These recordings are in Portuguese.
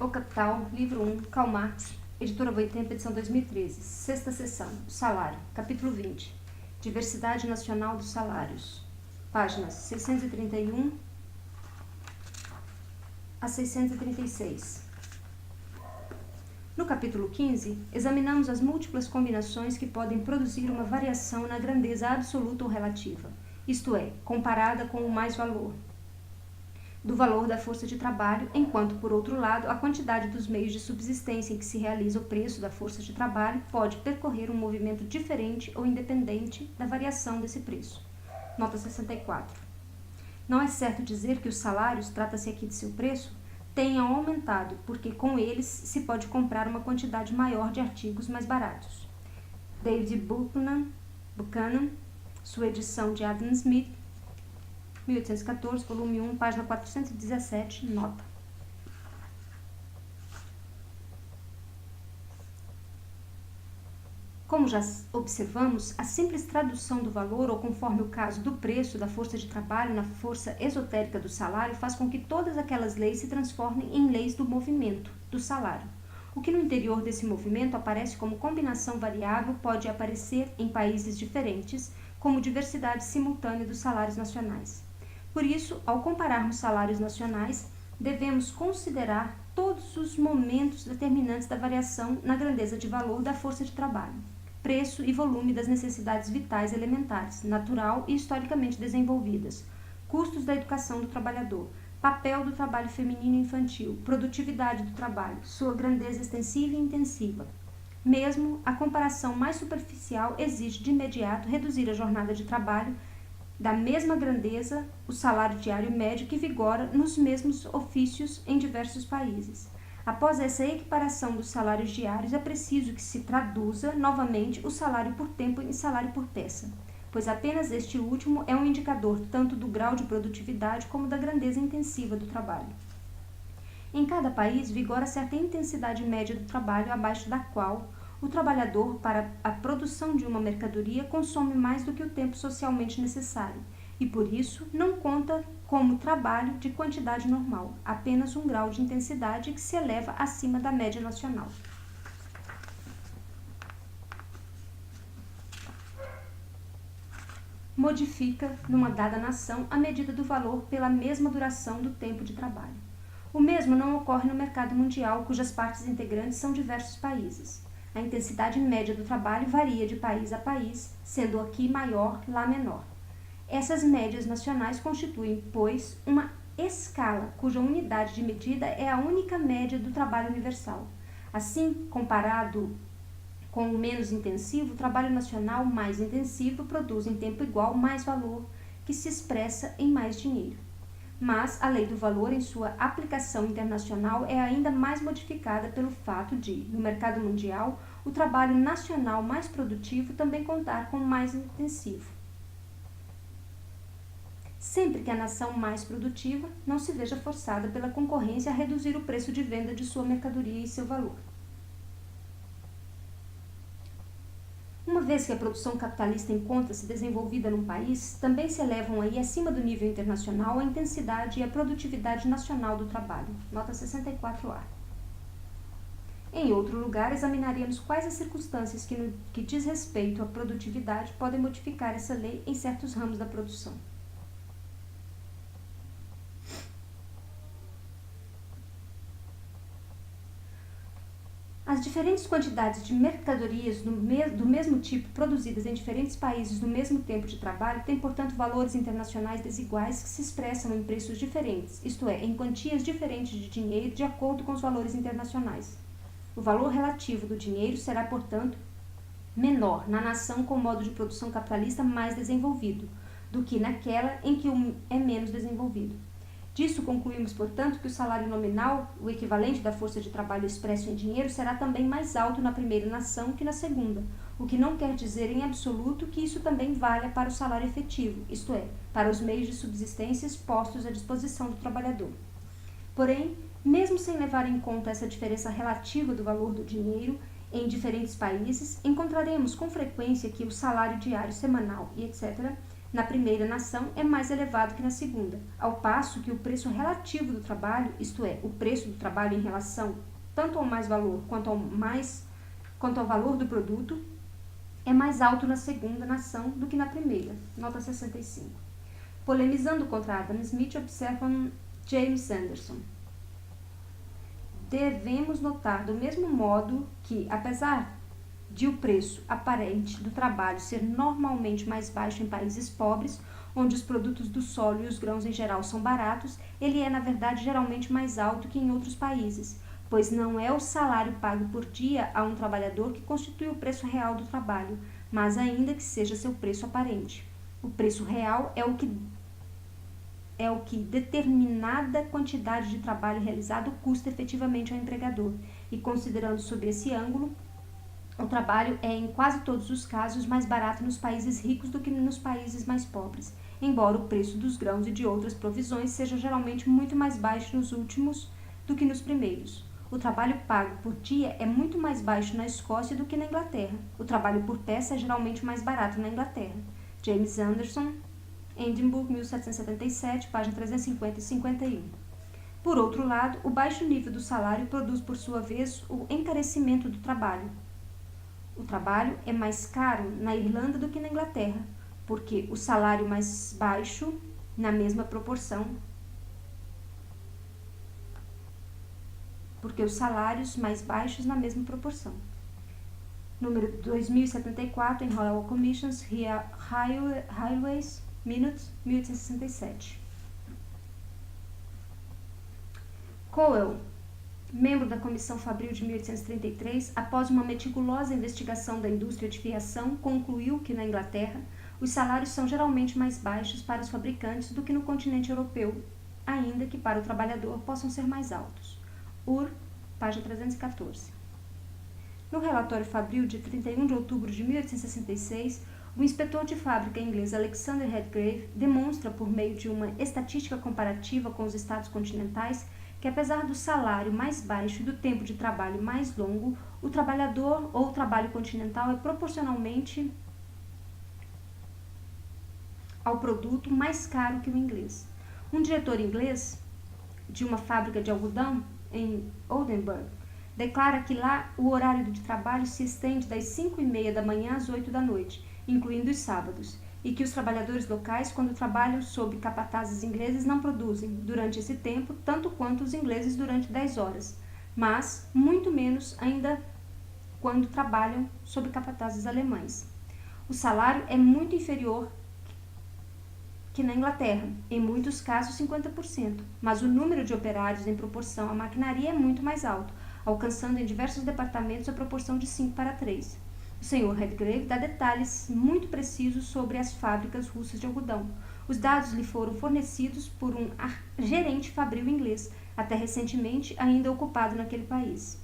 O Capital, livro 1, Karl Marx, editora Boitempo, edição 2013, sexta seção, Salário, capítulo 20, Diversidade Nacional dos Salários, páginas 631 a 636. No capítulo 15, examinamos as múltiplas combinações que podem produzir uma variação na grandeza absoluta ou relativa, isto é, comparada com o mais-valor do valor da força de trabalho, enquanto, por outro lado, a quantidade dos meios de subsistência em que se realiza o preço da força de trabalho pode percorrer um movimento diferente ou independente da variação desse preço. Nota 64. Não é certo dizer que os salários, trata-se aqui de seu preço, tenham aumentado, porque com eles se pode comprar uma quantidade maior de artigos mais baratos. David Buchanan, sua edição de Adam Smith, 1814, volume 1, página 417, nota. Como já observamos, a simples tradução do valor, ou conforme o caso do preço da força de trabalho na força esotérica do salário, faz com que todas aquelas leis se transformem em leis do movimento, do salário. O que no interior desse movimento aparece como combinação variável pode aparecer em países diferentes, como diversidade simultânea dos salários nacionais. Por isso, ao compararmos salários nacionais, devemos considerar todos os momentos determinantes da variação na grandeza de valor da força de trabalho, preço e volume das necessidades vitais elementares, natural e historicamente desenvolvidas, custos da educação do trabalhador, papel do trabalho feminino e infantil, produtividade do trabalho, sua grandeza extensiva e intensiva. Mesmo a comparação mais superficial exige de imediato reduzir a jornada de trabalho da mesma grandeza, o salário diário médio que vigora nos mesmos ofícios em diversos países. Após essa equiparação dos salários diários, é preciso que se traduza novamente o salário por tempo em salário por peça, pois apenas este último é um indicador tanto do grau de produtividade como da grandeza intensiva do trabalho. Em cada país vigora certa intensidade média do trabalho abaixo da qual o trabalhador, para a produção de uma mercadoria, consome mais do que o tempo socialmente necessário e, por isso, não conta como trabalho de quantidade normal, apenas um grau de intensidade que se eleva acima da média nacional. Modifica, numa dada nação, a medida do valor pela mesma duração do tempo de trabalho. O mesmo não ocorre no mercado mundial, cujas partes integrantes são diversos países. A intensidade média do trabalho varia de país a país, sendo aqui maior, lá menor. Essas médias nacionais constituem, pois, uma escala cuja unidade de medida é a única média do trabalho universal. Assim, comparado com o menos intensivo, o trabalho nacional mais intensivo produz em tempo igual mais valor, que se expressa em mais dinheiro. Mas a lei do valor, em sua aplicação internacional, é ainda mais modificada pelo fato de, no mercado mundial, o trabalho nacional mais produtivo também contar com mais intensivo. Sempre que a nação mais produtiva não se veja forçada pela concorrência a reduzir o preço de venda de sua mercadoria e seu valor. Uma vez que a produção capitalista encontra-se desenvolvida num país, também se elevam aí acima do nível internacional a intensidade e a produtividade nacional do trabalho. Nota 64A. Em outro lugar, examinaremos quais as circunstâncias que, no que diz respeito à produtividade, podem modificar essa lei em certos ramos da produção. As diferentes quantidades de mercadorias do mesmo tipo produzidas em diferentes países no mesmo tempo de trabalho têm, portanto, valores internacionais desiguais que se expressam em preços diferentes, isto é, em quantias diferentes de dinheiro de acordo com os valores internacionais. O valor relativo do dinheiro será, portanto, menor na nação com modo de produção capitalista mais desenvolvido do que naquela em que é menos desenvolvido. Disso concluímos, portanto, que o salário nominal, o equivalente da força de trabalho expresso em dinheiro, será também mais alto na primeira nação que na segunda, o que não quer dizer em absoluto que isso também valha para o salário efetivo, isto é, para os meios de subsistência postos à disposição do trabalhador. Porém, mesmo sem levar em conta essa diferença relativa do valor do dinheiro em diferentes países, encontraremos com frequência que o salário diário, semanal e etc., na primeira nação é mais elevado que na segunda, ao passo que o preço relativo do trabalho, isto é, o preço do trabalho em relação tanto ao mais valor quanto ao valor do produto, é mais alto na segunda nação do que na primeira. Nota 65. Polemizando contra Adam Smith, observam James Anderson. Devemos notar do mesmo modo que, apesar de o preço aparente do trabalho ser normalmente mais baixo em países pobres, onde os produtos do solo e os grãos em geral são baratos, ele é, na verdade, geralmente mais alto que em outros países, pois não é o salário pago por dia a um trabalhador que constitui o preço real do trabalho, mas ainda que seja seu preço aparente. O preço real é o que determinada quantidade de trabalho realizado custa efetivamente ao empregador, e considerando sob esse ângulo, o trabalho é, em quase todos os casos, mais barato nos países ricos do que nos países mais pobres, embora o preço dos grãos e de outras provisões seja geralmente muito mais baixo nos últimos do que nos primeiros. O trabalho pago por dia é muito mais baixo na Escócia do que na Inglaterra. O trabalho por peça é geralmente mais barato na Inglaterra. James Anderson, Edinburgh, 1777, página 350 e 51. Por outro lado, o baixo nível do salário produz, por sua vez, o encarecimento do trabalho. O trabalho é mais caro na Irlanda do que na Inglaterra, porque o salário mais baixo, na mesma proporção, os salários mais baixos na mesma proporção. Número 2074, em Royal Commissions, Railways, Minutes, 1867. Cowell, membro da Comissão Fabril de 1833, após uma meticulosa investigação da indústria de fiação, concluiu que na Inglaterra os salários são geralmente mais baixos para os fabricantes do que no continente europeu, ainda que para o trabalhador possam ser mais altos. Ur, página 314. No relatório Fabril de 31 de outubro de 1866, o inspetor de fábrica inglês Alexander Redgrave demonstra, por meio de uma estatística comparativa com os estados continentais, que apesar do salário mais baixo e do tempo de trabalho mais longo, o trabalhador ou o trabalho continental é proporcionalmente ao produto mais caro que o inglês. Um diretor inglês de uma fábrica de algodão em Oldenburg declara que lá o horário de trabalho se estende das 5h30 da manhã às 8 da noite, incluindo os sábados, e que os trabalhadores locais, quando trabalham sob capatazes ingleses, não produzem, durante esse tempo, tanto quanto os ingleses durante 10 horas, mas muito menos ainda quando trabalham sob capatazes alemães. O salário é muito inferior que na Inglaterra, em muitos casos 50%, mas o número de operários em proporção à maquinaria é muito mais alto, alcançando em diversos departamentos a proporção de 5:3. O Sr. Redgrave dá detalhes muito precisos sobre as fábricas russas de algodão. Os dados lhe foram fornecidos por um gerente fabril inglês, até recentemente ainda ocupado naquele país.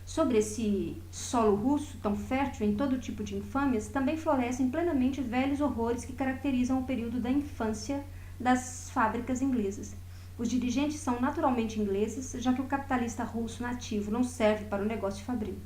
Sobre esse solo russo, tão fértil em todo tipo de infâmias, também florescem plenamente velhos horrores que caracterizam o período da infância das fábricas inglesas. Os dirigentes são naturalmente ingleses, já que o capitalista russo nativo não serve para o negócio fabril.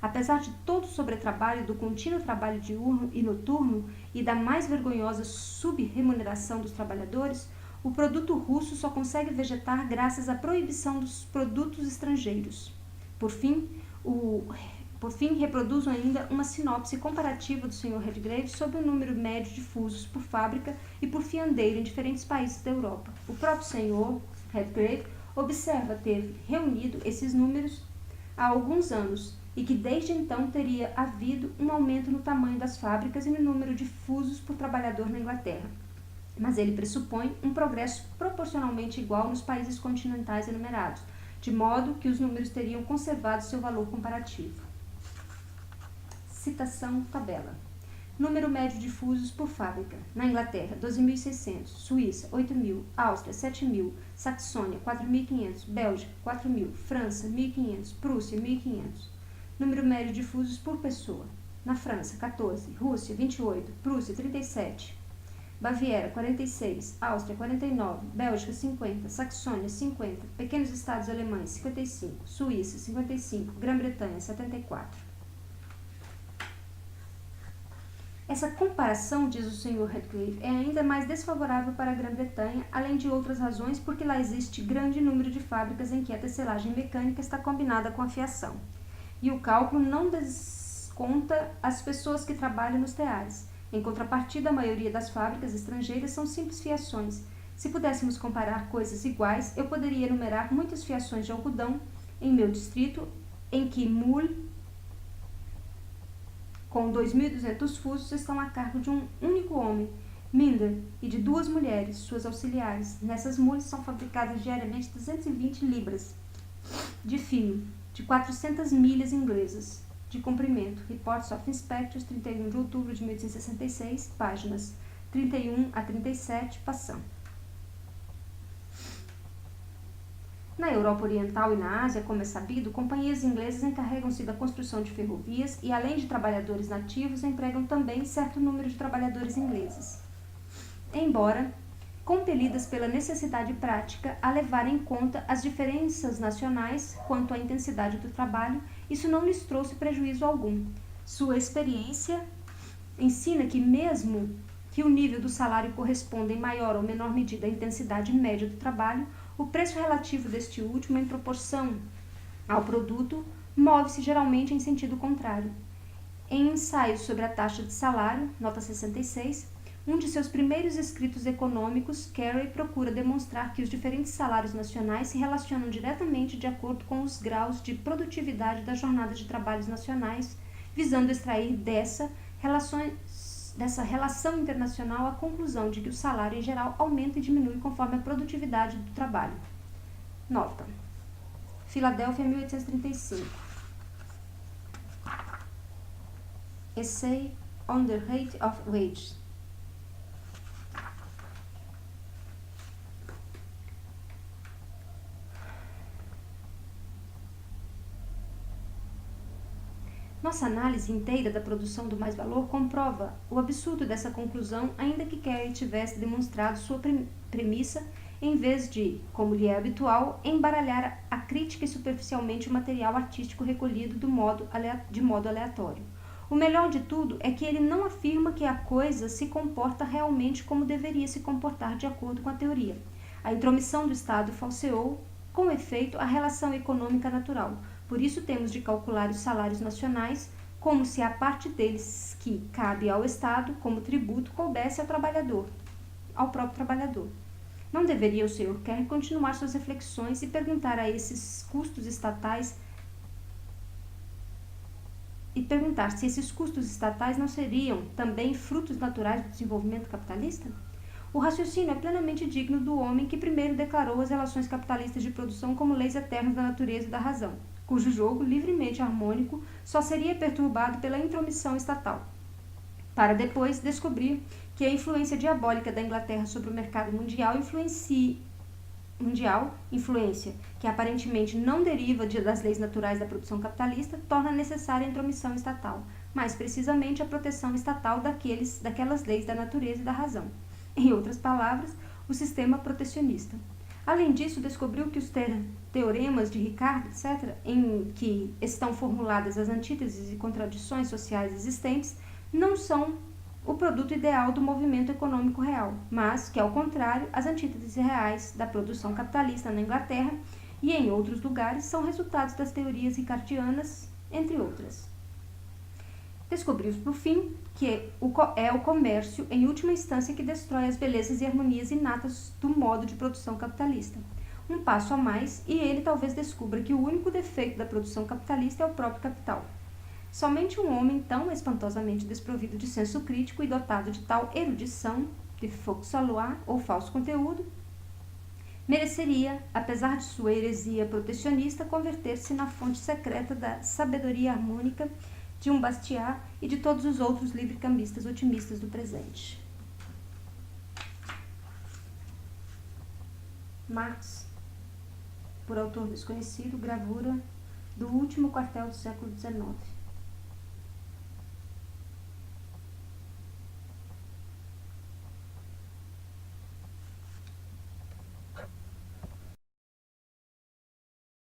Apesar de todo o sobretrabalho, do contínuo trabalho diurno e noturno e da mais vergonhosa subremuneração dos trabalhadores, o produto russo só consegue vegetar graças à proibição dos produtos estrangeiros. Por fim, reproduzo ainda uma sinopse comparativa do Sr. Redgrave sobre o número médio de fusos por fábrica e por fiandeiro em diferentes países da Europa. O próprio Sr. Redgrave observa ter reunido esses números há alguns anos e que desde então teria havido um aumento no tamanho das fábricas e no número de fusos por trabalhador na Inglaterra. Mas ele pressupõe um progresso proporcionalmente igual nos países continentais enumerados, de modo que os números teriam conservado seu valor comparativo. Citação tabela. Número médio de fusos por fábrica. Na Inglaterra, 12.600. Suíça, 8.000. Áustria, 7.000. Saxônia, 4.500. Bélgica, 4.000. França, 1.500. Prússia, 1.500. Número médio de fusos por pessoa. Na França, 14. Rússia, 28. Prússia, 37. Baviera, 46, Áustria, 49, Bélgica, 50, Saxônia, 50, pequenos estados alemães, 55, Suíça, 55, Grã-Bretanha, 74. Essa comparação, diz o Sr. Radcliffe, é ainda mais desfavorável para a Grã-Bretanha, além de outras razões, porque lá existe grande número de fábricas em que a tecelagem mecânica está combinada com a fiação. E o cálculo não desconta as pessoas que trabalham nos teares. Em contrapartida, a maioria das fábricas estrangeiras são simples fiações. Se pudéssemos comparar coisas iguais, eu poderia enumerar muitas fiações de algodão em meu distrito, em que mule com 2.200 fusos estão a cargo de um único homem, Minder, e de 2 mulheres, suas auxiliares. Nessas mules são fabricadas diariamente 220 libras de fio, de 400 milhas inglesas de comprimento. Reports of Inspectors, 31 de outubro de 1866, páginas 31 a 37, passando. Na Europa Oriental e na Ásia, como é sabido, companhias inglesas encarregam-se da construção de ferrovias e, além de trabalhadores nativos, empregam também certo número de trabalhadores ingleses. Embora compelidas pela necessidade prática a levar em conta as diferenças nacionais quanto à intensidade do trabalho, isso não lhes trouxe prejuízo algum. Sua experiência ensina que, mesmo que o nível do salário corresponda em maior ou menor medida à intensidade média do trabalho, o preço relativo deste último, em proporção ao produto, move-se geralmente em sentido contrário. Em Ensaios sobre a taxa de salário, nota 66, um de seus primeiros escritos econômicos, Carey procura demonstrar que os diferentes salários nacionais se relacionam diretamente de acordo com os graus de produtividade das jornadas de trabalhos nacionais, visando extrair dessa relação internacional a conclusão de que o salário em geral aumenta e diminui conforme a produtividade do trabalho. Nota: Filadélfia, 1835. Essay on the Rate of Wages. Nossa análise inteira da produção do mais-valor comprova o absurdo dessa conclusão, ainda que Carey tivesse demonstrado sua premissa em vez de, como lhe é habitual, embaralhar a crítica e superficialmente o material artístico recolhido de modo aleatório. O melhor de tudo é que ele não afirma que a coisa se comporta realmente como deveria se comportar de acordo com a teoria. A intromissão do Estado falseou, com efeito, a relação econômica natural. Por isso temos de calcular os salários nacionais como se a parte deles que cabe ao Estado como tributo coubesse ao próprio trabalhador. Não deveria o Sr. Carey continuar suas reflexões e perguntar se esses custos estatais não seriam também frutos naturais do desenvolvimento capitalista? O raciocínio é plenamente digno do homem que primeiro declarou as relações capitalistas de produção como leis eternas da natureza e da razão, cujo jogo, livremente harmônico, só seria perturbado pela intromissão estatal, para depois descobrir que a influência diabólica da Inglaterra sobre o mercado mundial, influência que aparentemente não deriva das leis naturais da produção capitalista, torna necessária a intromissão estatal, mais precisamente a proteção estatal daquelas leis da natureza e da razão. Em outras palavras, o sistema protecionista. Além disso, descobriu que os teoremas de Ricardo, etc., em que estão formuladas as antíteses e contradições sociais existentes, não são o produto ideal do movimento econômico real, mas que, ao contrário, as antíteses reais da produção capitalista na Inglaterra e em outros lugares são resultados das teorias ricardianas, entre outras. Descobriu, por fim, que é o comércio, em última instância, que destrói as belezas e harmonias inatas do modo de produção capitalista. Um passo a mais, e ele talvez descubra que o único defeito da produção capitalista é o próprio capital. Somente um homem tão espantosamente desprovido de senso crítico e dotado de tal erudição, de fausse loi, ou falso conteúdo, mereceria, apesar de sua heresia protecionista, converter-se na fonte secreta da sabedoria harmônica de um Bastiat e de todos os outros livre-cambistas otimistas do presente. Marx, por autor desconhecido, gravura do último quartel do século XIX.